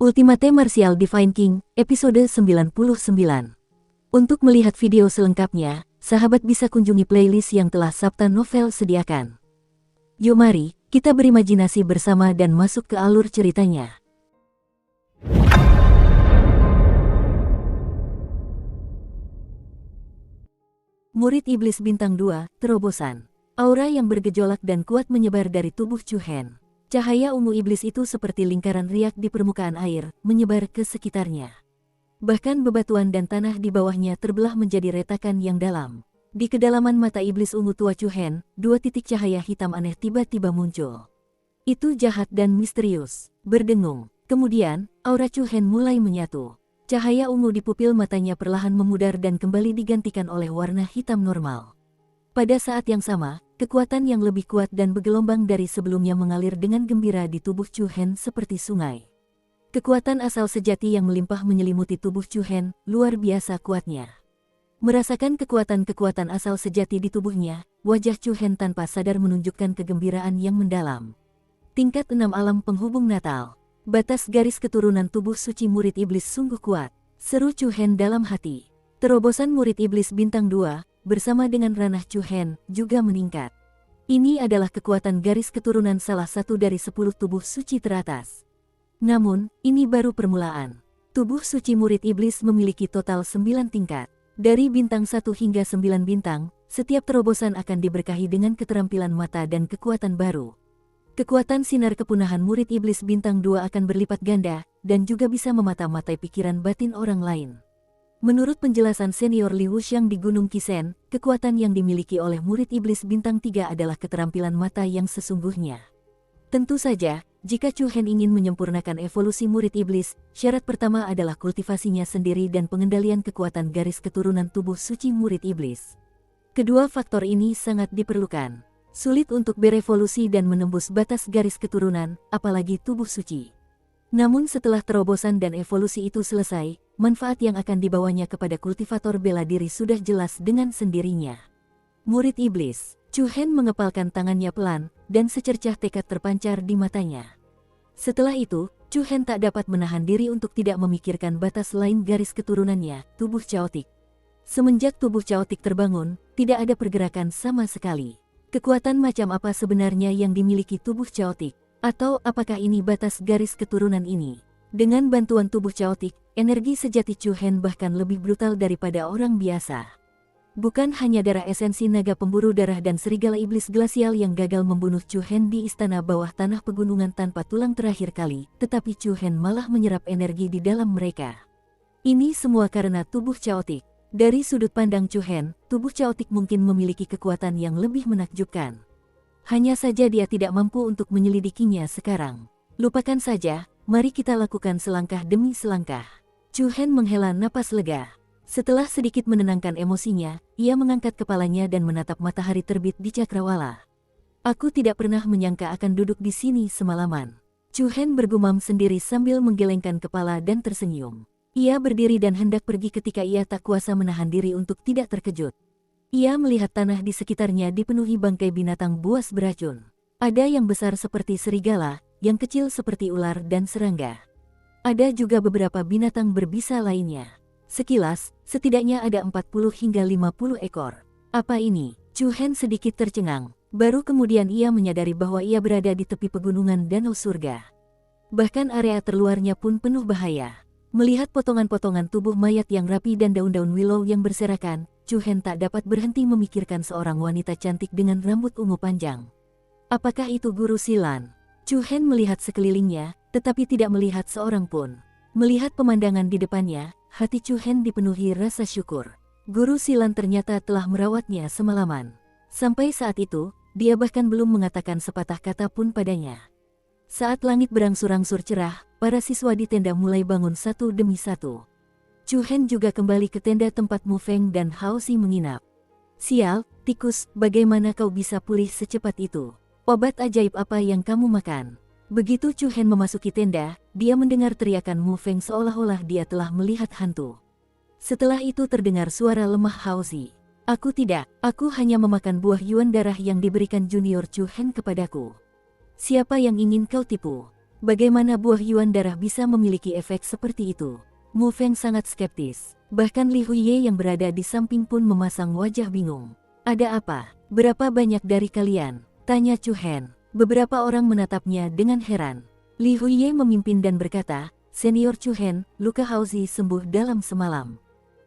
Ultimate Martial Divine King, episode 99. Untuk melihat video selengkapnya, sahabat bisa kunjungi playlist yang telah Sabta Novel sediakan. Yuk mari, kita berimajinasi bersama dan masuk ke alur ceritanya. Murid Iblis Bintang 2, Terobosan. Aura yang bergejolak dan kuat menyebar dari tubuh Chu Hen. Cahaya ungu iblis itu seperti lingkaran riak di permukaan air, menyebar ke sekitarnya. Bahkan bebatuan dan tanah di bawahnya terbelah menjadi retakan yang dalam. Di kedalaman mata iblis ungu tua Chu Hen, dua titik cahaya hitam aneh tiba-tiba muncul. Itu jahat dan misterius, berdengung. Kemudian, aura Chu Hen mulai menyatu. Cahaya ungu di pupil matanya perlahan memudar dan kembali digantikan oleh warna hitam normal. Pada saat yang sama, kekuatan yang lebih kuat dan bergelombang dari sebelumnya mengalir dengan gembira di tubuh Chu Hen seperti sungai. Kekuatan asal sejati yang melimpah menyelimuti tubuh Chu Hen, luar biasa kuatnya. Merasakan kekuatan asal sejati di tubuhnya, wajah Chu Hen tanpa sadar menunjukkan kegembiraan yang mendalam. Tingkat 6 alam penghubung natal. Batas garis keturunan tubuh suci murid iblis sungguh kuat, seru Chu Hen dalam hati. Terobosan murid iblis bintang 2, bersama dengan ranah Chu Hen, juga meningkat. Ini adalah kekuatan garis keturunan salah satu dari 10 tubuh suci teratas. Namun, ini baru permulaan. Tubuh suci murid iblis memiliki total 9 tingkat. Dari bintang 1 hingga 9 bintang, setiap terobosan akan diberkahi dengan keterampilan mata dan kekuatan baru. Kekuatan sinar kepunahan murid iblis bintang 2 akan berlipat ganda, dan juga bisa memata-matai pikiran batin orang lain. Menurut penjelasan senior Li Wuxiang di Gunung Qisen, kekuatan yang dimiliki oleh murid iblis bintang 3 adalah keterampilan mata yang sesungguhnya. Tentu saja, jika Chu Hen ingin menyempurnakan evolusi murid iblis, syarat pertama adalah kultivasinya sendiri dan pengendalian kekuatan garis keturunan tubuh suci murid iblis. Kedua faktor ini sangat diperlukan. Sulit untuk berevolusi dan menembus batas garis keturunan, apalagi tubuh suci. Namun setelah terobosan dan evolusi itu selesai, manfaat yang akan dibawanya kepada kultivator bela diri sudah jelas dengan sendirinya. Murid iblis, Chu Hen mengepalkan tangannya pelan, dan secercah tekad terpancar di matanya. Setelah itu, Chu Hen tak dapat menahan diri untuk tidak memikirkan batas lain garis keturunannya, tubuh chaotic. Semenjak tubuh chaotic terbangun, tidak ada pergerakan sama sekali. Kekuatan macam apa sebenarnya yang dimiliki tubuh chaotic? Atau apakah ini batas garis keturunan ini? Dengan bantuan tubuh chaotic, energi sejati Chu Hen bahkan lebih brutal daripada orang biasa. Bukan hanya darah esensi naga pemburu darah dan serigala iblis glasial yang gagal membunuh Chu Hen di istana bawah tanah pegunungan tanpa tulang terakhir kali, tetapi Chu Hen malah menyerap energi di dalam mereka. Ini semua karena tubuh chaotic. Dari sudut pandang Chu Hen, tubuh chaotic mungkin memiliki kekuatan yang lebih menakjubkan. Hanya saja dia tidak mampu untuk menyelidikinya sekarang. Lupakan saja, mari kita lakukan selangkah demi selangkah. Chu Hen menghela napas lega. Setelah sedikit menenangkan emosinya, ia mengangkat kepalanya dan menatap matahari terbit di cakrawala. Aku tidak pernah menyangka akan duduk di sini semalaman. Chu Hen bergumam sendiri sambil menggelengkan kepala dan tersenyum. Ia berdiri dan hendak pergi ketika ia tak kuasa menahan diri untuk tidak terkejut. Ia melihat tanah di sekitarnya dipenuhi bangkai binatang buas beracun. Ada yang besar seperti serigala, yang kecil seperti ular dan serangga. Ada juga beberapa binatang berbisa lainnya. Sekilas, setidaknya ada 40 hingga 50 ekor. Apa ini? Chu Hen sedikit tercengang. Baru kemudian ia menyadari bahwa ia berada di tepi pegunungan danau surga. Bahkan area terluarnya pun penuh bahaya. Melihat potongan-potongan tubuh mayat yang rapi dan daun-daun willow yang berserakan, Chu Hen tak dapat berhenti memikirkan seorang wanita cantik dengan rambut ungu panjang. Apakah itu Guru Silan? Chu Hen melihat sekelilingnya, tetapi tidak melihat seorang pun. Melihat pemandangan di depannya, hati Chu Hen dipenuhi rasa syukur. Guru Silan ternyata telah merawatnya semalaman. Sampai saat itu, dia bahkan belum mengatakan sepatah kata pun padanya. Saat langit berangsur-angsur cerah, para siswa di tenda mulai bangun satu demi satu. Chu Hen juga kembali ke tenda tempat Mu Feng dan Hao Xi menginap. Sial, tikus, bagaimana kau bisa pulih secepat itu? Obat ajaib apa yang kamu makan? Begitu Chu Hen memasuki tenda, dia mendengar teriakan Mu Feng seolah-olah dia telah melihat hantu. Setelah itu terdengar suara lemah Hao Xi. Aku tidak, aku hanya memakan buah yuan darah yang diberikan junior Chu Hen kepadaku. Siapa yang ingin kau tipu? Bagaimana buah Yuan darah bisa memiliki efek seperti itu? Mu Feng sangat skeptis. Bahkan Li Huiye yang berada di samping pun memasang wajah bingung. Ada apa? Berapa banyak dari kalian? Tanya Chu Hen. Beberapa orang menatapnya dengan heran. Li Huiye memimpin dan berkata, Senior Chu Hen, luka Haozi sembuh dalam semalam.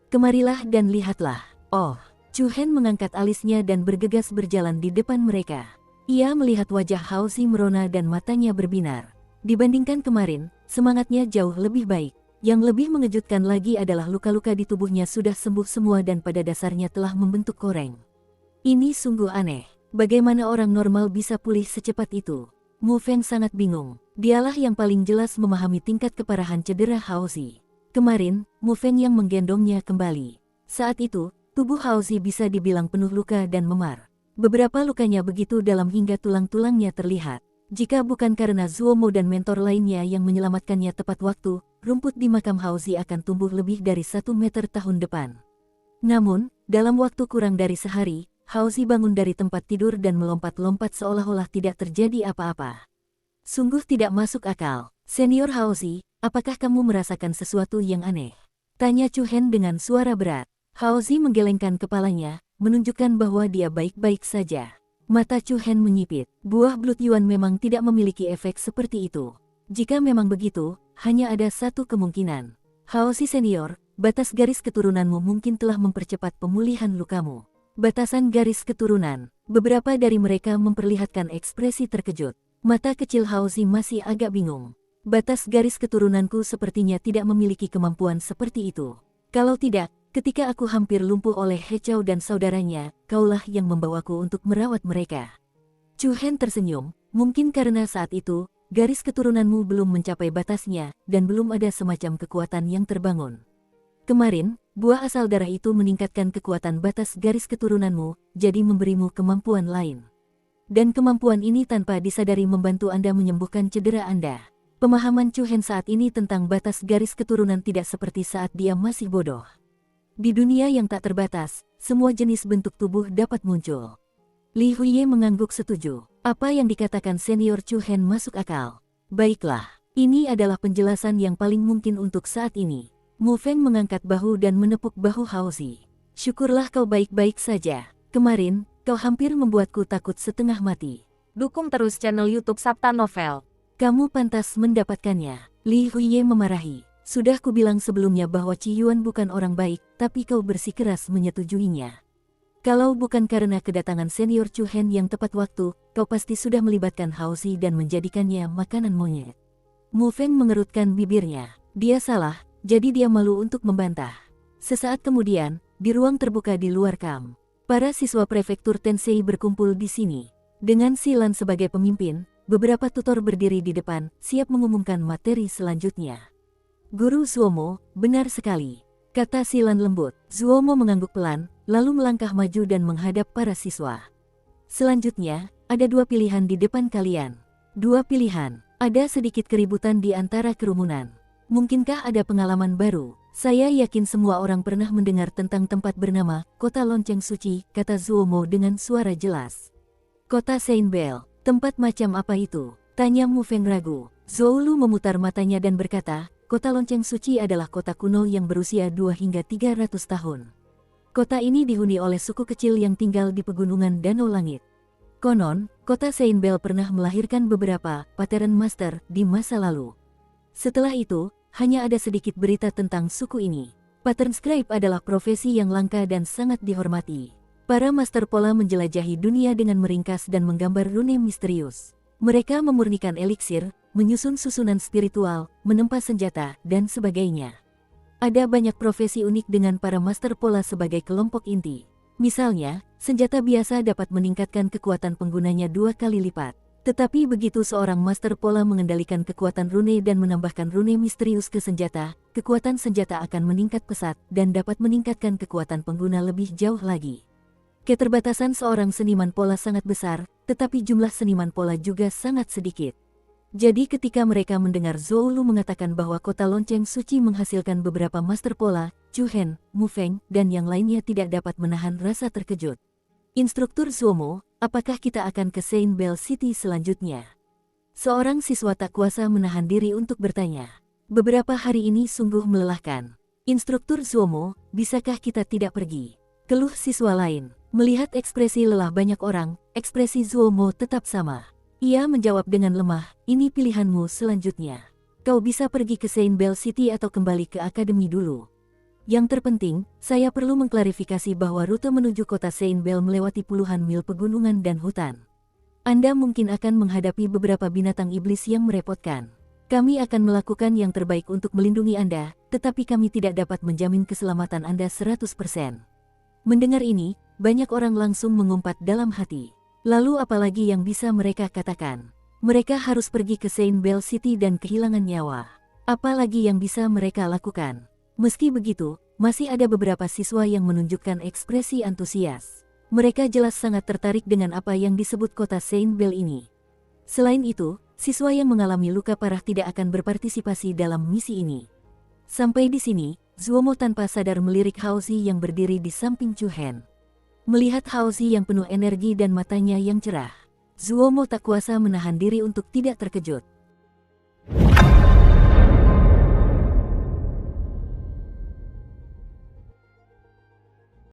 Kemarilah dan lihatlah. Oh, Chu Hen mengangkat alisnya dan bergegas berjalan di depan mereka. Ia melihat wajah Haozi merona dan matanya berbinar. Dibandingkan kemarin, semangatnya jauh lebih baik. Yang lebih mengejutkan lagi adalah luka-luka di tubuhnya sudah sembuh semua dan pada dasarnya telah membentuk koreng. Ini sungguh aneh. Bagaimana orang normal bisa pulih secepat itu? Mu Feng sangat bingung. Dialah yang paling jelas memahami tingkat keparahan cedera Haozi. Kemarin, Mu Feng yang menggendongnya kembali. Saat itu, tubuh Haozi bisa dibilang penuh luka dan memar. Beberapa lukanya begitu dalam hingga tulang-tulangnya terlihat. Jika bukan karena Zuomo dan mentor lainnya yang menyelamatkannya tepat waktu, rumput di makam Haozi akan tumbuh lebih dari 1 meter tahun depan. Namun, dalam waktu kurang dari sehari, Haozi bangun dari tempat tidur dan melompat-lompat seolah-olah tidak terjadi apa-apa. Sungguh tidak masuk akal. Senior Haozi, apakah kamu merasakan sesuatu yang aneh? Tanya Chu Hen dengan suara berat. Haozi menggelengkan kepalanya, menunjukkan bahwa dia baik-baik saja. Mata Chu Hen menyipit. Buah Blood Yuan memang tidak memiliki efek seperti itu. Jika memang begitu, hanya ada satu kemungkinan. Haozi senior, batas garis keturunanmu mungkin telah mempercepat pemulihan lukamu. Batasan garis keturunan. Beberapa dari mereka memperlihatkan ekspresi terkejut. Mata kecil Haozi masih agak bingung. Batas garis keturunanku sepertinya tidak memiliki kemampuan seperti itu. Kalau tidak, ketika aku hampir lumpuh oleh He Chao dan saudaranya, kaulah yang membawaku untuk merawat mereka. Chu Hen tersenyum, mungkin karena saat itu, garis keturunanmu belum mencapai batasnya, dan belum ada semacam kekuatan yang terbangun. Kemarin, buah asal darah itu meningkatkan kekuatan batas garis keturunanmu, jadi memberimu kemampuan lain. Dan kemampuan ini tanpa disadari membantu Anda menyembuhkan cedera Anda. Pemahaman Chu Hen saat ini tentang batas garis keturunan tidak seperti saat dia masih bodoh. Di dunia yang tak terbatas, semua jenis bentuk tubuh dapat muncul. Li Huiye mengangguk setuju. Apa yang dikatakan senior Chu Hen masuk akal. Baiklah, ini adalah penjelasan yang paling mungkin untuk saat ini. Mu Feng mengangkat bahu dan menepuk bahu Haozi. Syukurlah kau baik-baik saja. Kemarin, kau hampir membuatku takut setengah mati. Dukung terus channel YouTube Sabta Novel. Kamu pantas mendapatkannya. Li Huiye memarahi. Sudah kubilang sebelumnya bahwa Qi Yuan bukan orang baik, tapi kau bersikeras menyetujuinya. Kalau bukan karena kedatangan senior Chu Hen yang tepat waktu, kau pasti sudah melibatkan Haozi dan menjadikannya makanan monyet. Mu Feng mengerutkan bibirnya. Dia salah, jadi dia malu untuk membantah. Sesaat kemudian, di ruang terbuka di luar kamp, para siswa prefektur Tensei berkumpul di sini. Dengan Si Lan sebagai pemimpin, beberapa tutor berdiri di depan, siap mengumumkan materi selanjutnya. Guru Zuomo, benar sekali, kata Si Lan lembut. Zuomo mengangguk pelan, lalu melangkah maju dan menghadap para siswa. Selanjutnya, ada 2 pilihan di depan kalian. 2 pilihan, ada sedikit keributan di antara kerumunan. Mungkinkah ada pengalaman baru? Saya yakin semua orang pernah mendengar tentang tempat bernama Kota Lonceng Suci, kata Zuomo dengan suara jelas. Kota Saint Bell. Tempat macam apa itu? Tanya Mu Feng ragu. Zhou memutar matanya dan berkata, Kota Lonceng Suci adalah kota kuno yang berusia 2 hingga 300 tahun. Kota ini dihuni oleh suku kecil yang tinggal di pegunungan Danau Langit. Konon, kota Saint Bell pernah melahirkan beberapa Pattern Master di masa lalu. Setelah itu, hanya ada sedikit berita tentang suku ini. Pattern Scribe adalah profesi yang langka dan sangat dihormati. Para master pola menjelajahi dunia dengan meringkas dan menggambar rune misterius. Mereka memurnikan eliksir, menyusun susunan spiritual, menempa senjata, dan sebagainya. Ada banyak profesi unik dengan para master pola sebagai kelompok inti. Misalnya, senjata biasa dapat meningkatkan kekuatan penggunanya 2 kali lipat. Tetapi begitu seorang master pola mengendalikan kekuatan rune dan menambahkan rune misterius ke senjata, kekuatan senjata akan meningkat pesat dan dapat meningkatkan kekuatan pengguna lebih jauh lagi. Keterbatasan seorang seniman pola sangat besar, tetapi jumlah seniman pola juga sangat sedikit. Jadi ketika mereka mendengar Zhou mengatakan bahwa kota Lonceng Suci menghasilkan beberapa master pola, Chu Hen, Mu Feng, dan yang lainnya tidak dapat menahan rasa terkejut. Instruktur Zuomo, apakah kita akan ke Saint Bell City selanjutnya? Seorang siswa tak kuasa menahan diri untuk bertanya. Beberapa hari ini sungguh melelahkan. Instruktur Zuomo, bisakah kita tidak pergi? Keluh siswa lain. Melihat ekspresi lelah banyak orang, ekspresi Zuomo tetap sama. Ia menjawab dengan lemah, ini pilihanmu selanjutnya. Kau bisa pergi ke Saint Bell City atau kembali ke akademi dulu. Yang terpenting, saya perlu mengklarifikasi bahwa rute menuju kota Saint Bell melewati puluhan mil pegunungan dan hutan. Anda mungkin akan menghadapi beberapa binatang iblis yang merepotkan. Kami akan melakukan yang terbaik untuk melindungi Anda, tetapi kami tidak dapat menjamin keselamatan Anda 100%. Mendengar ini, banyak orang langsung mengumpat dalam hati. Lalu apalagi yang bisa mereka katakan? Mereka harus pergi ke Saint Bell City dan kehilangan nyawa. Apalagi yang bisa mereka lakukan? Meski begitu, masih ada beberapa siswa yang menunjukkan ekspresi antusias. Mereka jelas sangat tertarik dengan apa yang disebut kota Saint Bell ini. Selain itu, siswa yang mengalami luka parah tidak akan berpartisipasi dalam misi ini. Sampai di sini, Zuomo tanpa sadar melirik Haozi yang berdiri di samping Chu Hen. Melihat Haozi yang penuh energi dan matanya yang cerah, Zuomo tak kuasa menahan diri untuk tidak terkejut.